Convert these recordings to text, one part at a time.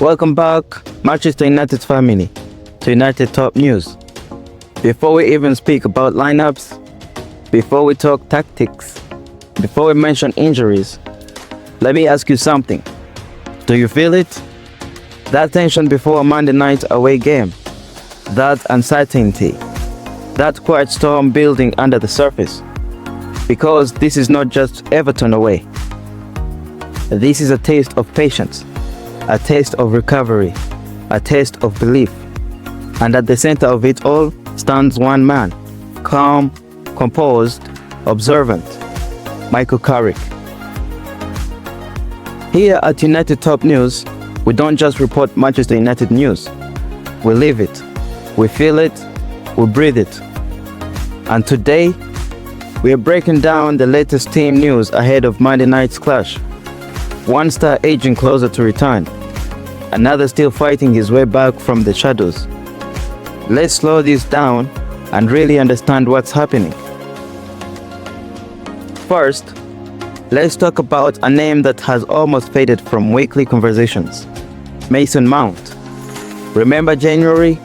Welcome back, Manchester United family, to United Top News. Before we even speak about lineups, before we talk tactics, before we mention injuries, let me ask you something. Do you feel it? That tension before a Monday night away game, that uncertainty, that quiet storm building under the surface. Because this is not just Everton away. This is a taste of patience, a taste of recovery, a taste of belief. And at the center of it all stands one man, calm, composed, observant, Michael Carrick. Here at United Top News, we don't just report Manchester United news. We live it, we feel it, we breathe it. And today, we are breaking down the latest team news ahead of Monday night's clash. One star aging closer to return, another still fighting his way back from the shadows. Let's slow this down and really understand what's happening. First, let's talk about a name that has almost faded from weekly conversations. Mason Mount. Remember January?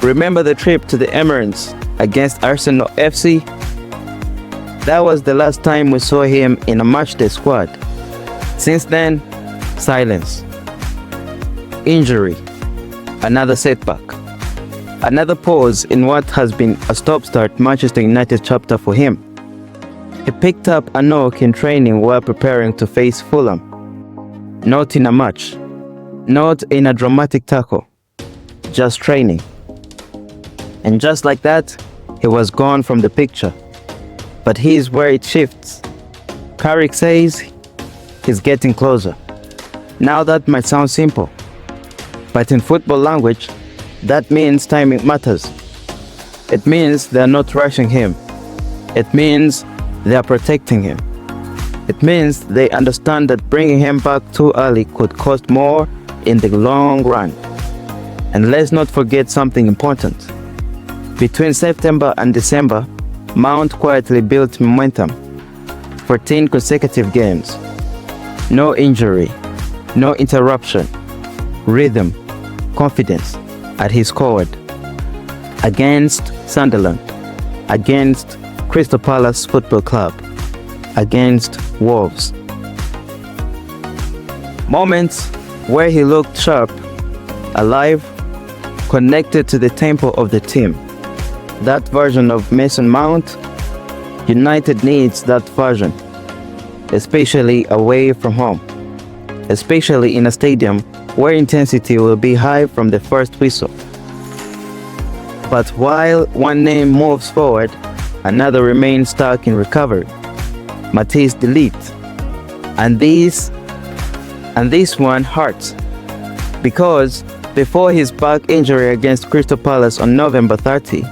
Remember the trip to the Emirates against Arsenal FC? That was the last time we saw him in a matchday squad. Since then, silence. Injury. Another setback. Another pause in what has been a stop-start Manchester United chapter for him. He picked up a knock in training while preparing to face Fulham. Not in a match. Not in a dramatic tackle. Just training. And just like that, he was gone from the picture. But here's where it shifts. Carrick says he's getting closer. Now that might sound simple, but in football language, that means timing matters. It means they're not rushing him. It means they are protecting him. It means they understand that bringing him back too early could cost more in the long run. And let's not forget something important. Between September and December, Mount quietly built momentum. 14 consecutive games. No injury, no interruption. Rhythm, confidence, and he scored. Against Sunderland, against Crystal Palace Football Club, against Wolves. Moments where he looked sharp, alive, connected to the tempo of the team. That version of Mason Mount, United needs that version, especially away from home, especially in a stadium where intensity will be high from the first whistle. But while one name moves forward, another remains stuck in recovery. Matthijs de Ligt. And this one hurts, because before his back injury against Crystal Palace on November 30,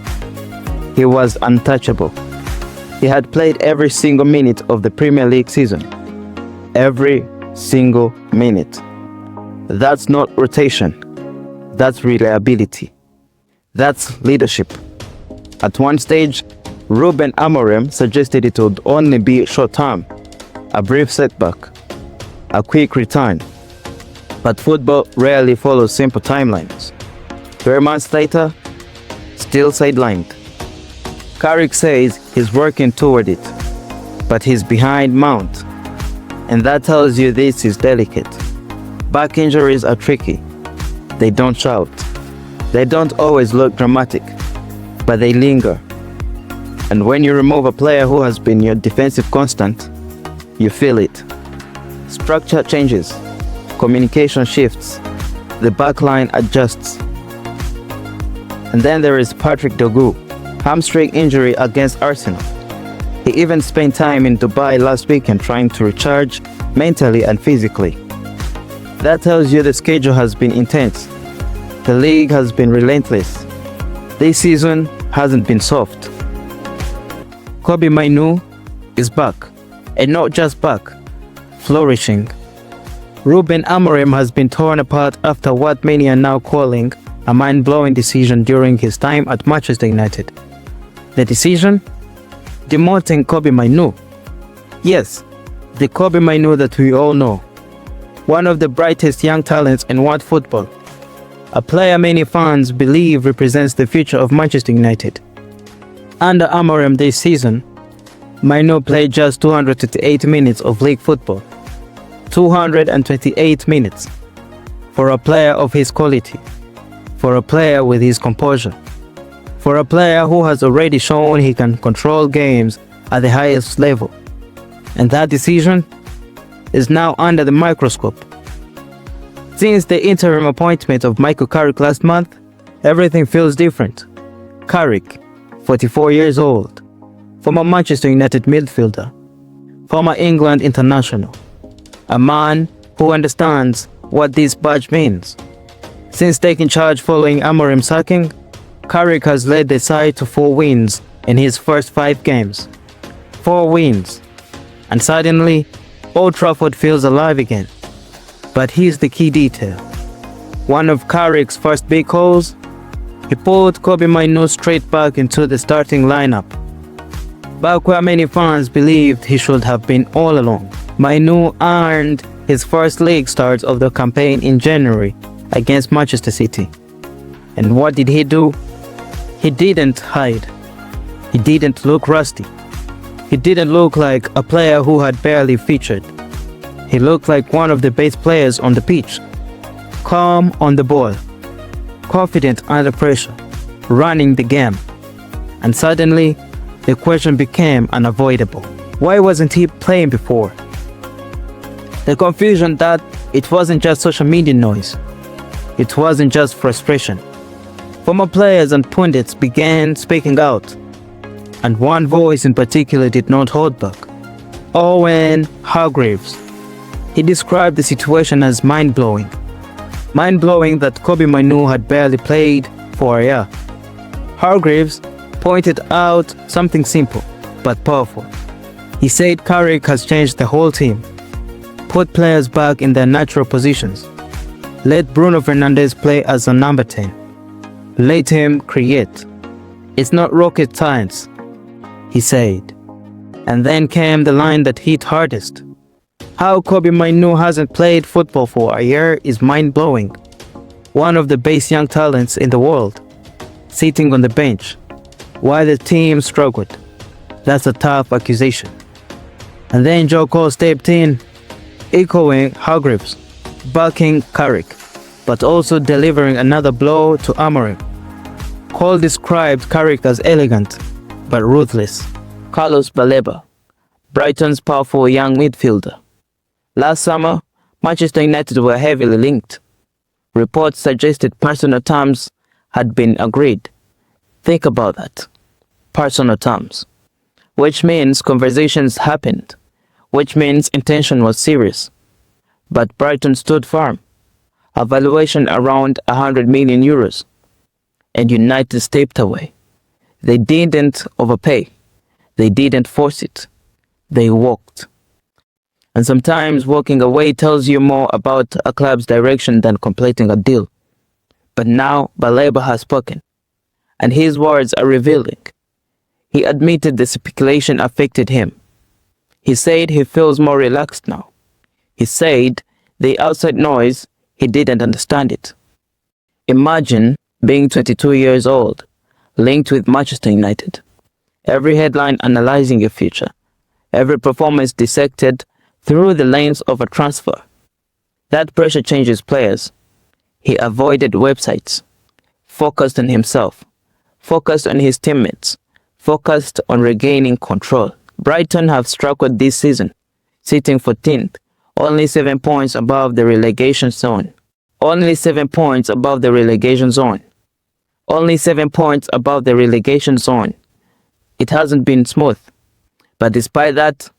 he was untouchable. He had played every single minute of the Premier League season. Every single minute. That's not rotation. That's reliability. That's leadership. At one stage, Ruben Amorim suggested it would only be short-term, a brief setback, a quick return. But football rarely follows simple timelines. 3 months later, still sidelined. Carrick says he's working toward it, but he's behind Mount. And that tells you this is delicate. Back injuries are tricky. They don't shout. They don't always look dramatic, but they linger. And when you remove a player who has been your defensive constant, you feel it. Structure changes. Communication shifts. The backline adjusts. And then there is Patrick Dorgu. Hamstring injury against Arsenal. He even spent time in Dubai last weekend trying to recharge mentally and physically. That tells you the schedule has been intense. The league has been relentless. This season hasn't been soft. Kobbie Mainoo is back, and not just back, flourishing. Ruben Amorim has been torn apart after what many are now calling a mind-blowing decision during his time at Manchester United. The decision? Demoting Kobbie Mainoo. Yes, the Kobbie Mainoo that we all know. one of the brightest young talents in world football, a player many fans believe represents the future of Manchester United. Under Amorim this season, Mainu played just 228 minutes of league football. 228 minutes. For a player of his quality. For a player with his composure. For a player who has already shown he can control games at the highest level. And that decision is now under the microscope. Since the interim appointment of Michael Carrick last month, everything feels different. Carrick, 44 years old, former Manchester United midfielder, former England international, a man who understands what this badge means. Since taking charge following Amorim's sacking, Carrick has led the side to 4 wins in his first 5 games. 4 wins. And suddenly, Old Trafford feels alive again. But here's the key detail. One of Carrick's first big goals, he pulled Kobbie Mainoo straight back into the starting lineup. Back where many fans believed he should have been all along. Mainoo earned his first league start of the campaign in January against Manchester City. And what did he do? He didn't hide. He didn't look rusty. He didn't look like a player who had barely featured. He looked like one of the best players on the pitch. Calm on the ball. Confident under pressure. Running the game. And suddenly, the question became unavoidable. Why wasn't he playing before? The confusion that it wasn't just social media noise. It wasn't just frustration. Former players and pundits began speaking out. And one voice in particular did not hold back. Owen Hargreaves. He described the situation as mind-blowing. Mind-blowing that Kobbie Mainoo had barely played for a year. Hargreaves pointed out something simple but powerful. He said Carrick has changed the whole team. Put players back in their natural positions. Let Bruno Fernandes play as a number 10. Let him create. It's not rocket science, he said. And then came the line that hit hardest. How Kobbie Mainoo hasn't played football for a year is mind-blowing. One of the best young talents in the world, sitting on the bench, while the team struggled. That's a tough accusation. And then Joe Cole stepped in, echoing Hargreaves, backing Carrick, but also delivering another blow to Amorim. Cole described Carrick as elegant, but ruthless. Carlos Baleba, Brighton's powerful young midfielder. Last summer, Manchester United were heavily linked. Reports suggested personal terms had been agreed. Think about that. Personal terms. Which means conversations happened. Which means intention was serious. But Brighton stood firm. A valuation around 100 million euros. And United stepped away. They didn't overpay. They didn't force it. They walked. And sometimes walking away tells you more about a club's direction than completing a deal. But now Baleba has spoken, and his words are revealing. He admitted the speculation affected him. He said he feels more relaxed now. He said the outside noise, he didn't understand it. Imagine being 22 years old, linked with Manchester United. Every headline analyzing your future. Every performance dissected through the lens of a transfer. That pressure changes players. He avoided websites, focused on himself, focused on his teammates, focused on regaining control. Brighton have struggled this season, sitting 14th, only 7 points above the relegation zone. Only 7 points above the relegation zone. Only 7 points above the relegation zone. It hasn't been smooth. But despite that,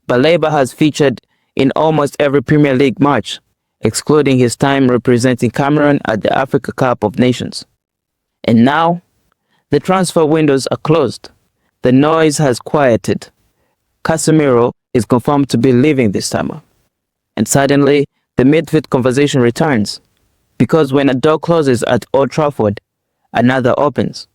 Baleba has featured in almost every Premier League match, excluding his time representing Cameroon at the Africa Cup of Nations. And now, the transfer windows are closed. The noise has quieted. Casemiro is confirmed to be leaving this summer. And suddenly, the midfield conversation returns. Because when a door closes at Old Trafford, another opens.